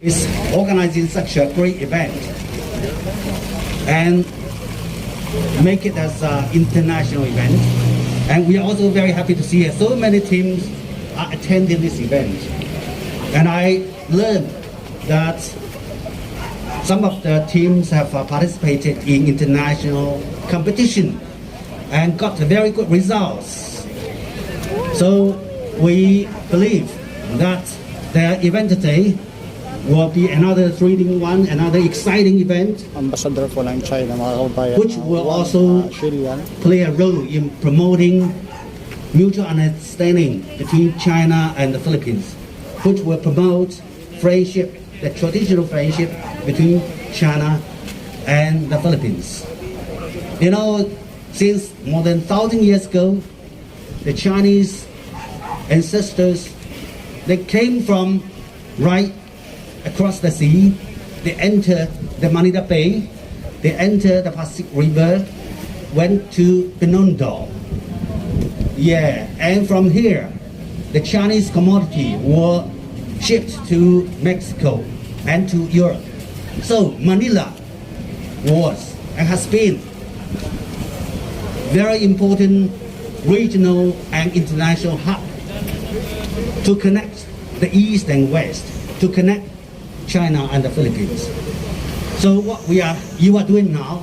is organizing such a great event and make it as an international event. And we are also very happy to see so many teams are attending this event. And I learned that some of the teams have participated in international competition and got very good results. So we believe that the event today will be another thrilling one, another exciting event, Ambassador po ng China, mga kababayan. which will also XILIAN. play a role in promoting mutual understanding between China and the Philippines, which will promote friendship, the traditional friendship between China and the Philippines. You know, since more than 1,000 years ago, the Chinese ancestors, they came from right across the sea. They entered the Manila Bay, they entered the Pacific River, went to Binondo. Yeah, and from here, the Chinese commodity were shipped to Mexico and to Europe. So Manila was and has been very important regional and international hub to connect the East and West, to connect China and the Philippines. So what you are doing now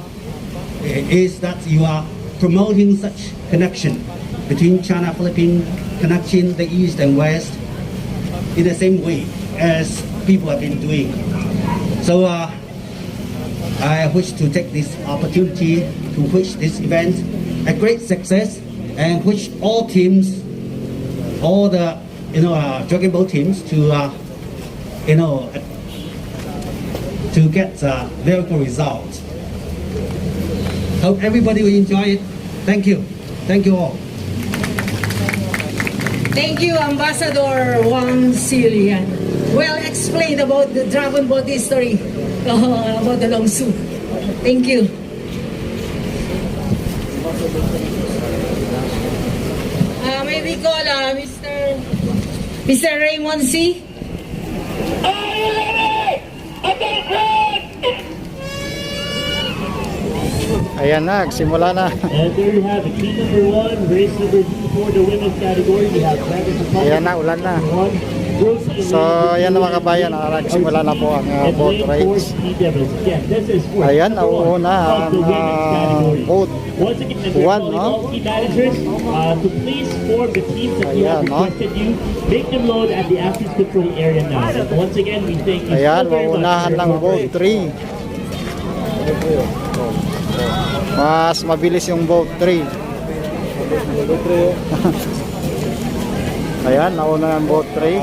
is that you are promoting such connection between China, Philippines, connecting the East and West in the same way as people have been doing. So I wish to take this opportunity to wish this event a great success and wish all teams, all the Dragon Boat teams to to get very good results. Hope everybody will enjoy it. Thank you. Thank you all. Thank you, Ambassador Wang XILIAN. Well explained about the Dragon Boat history, about the Long Su. Thank you. May we call Mr. Raymond C. Ayan na, simula na. And there you have it, team number 1, race number 2 for the women's category. We have Ayan na, ulan na. So, ayan na mga kabayan, nagsimula na po ang boat race. Ayan, nauuna ang boat 1, no? To please form the teams that we have requested you, make them load at the access control area now. And once again, we thank you ayan, so very much. mauunahan ng boat 3. Mas mabilis yung boat 3. Ayan, nauna ang boat 3.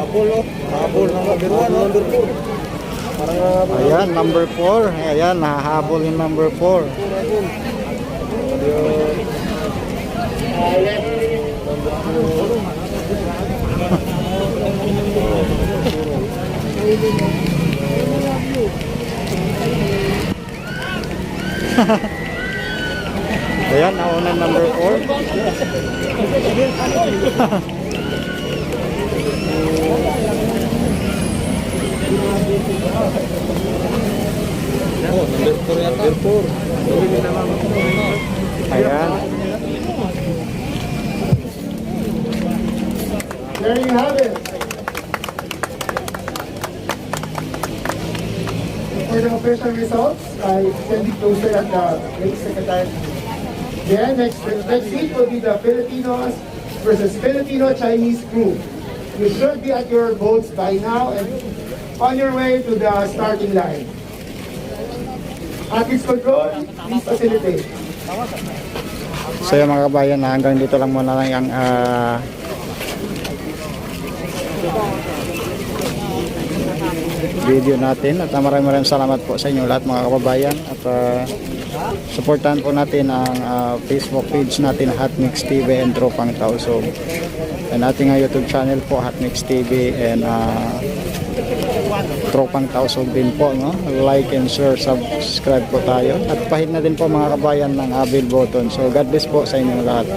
Ayan, number 4. Ayan, nahahabol yung number 4. Ayan, nauna number 4. Ayan. There you have it. For the official results, I can be closer at the next secretary. Then next week will be the Filipinos versus Filipino-Chinese crew. You should be at your boats by now and on your way to the starting line. Access control, please facilitate. So yung mga kabayan, hanggang dito lang muna lang yung video natin at maraming salamat po sa inyo lahat mga kababayan at supportahan po natin ang Facebook page natin Hotmix TV and Tropang Tausog and ating YouTube channel po Hotmix TV and Tropang Tausog din po, no? Like and share, subscribe po tayo at pahit na din po mga kabayan ng bell button. So God bless po sa inyo lahat.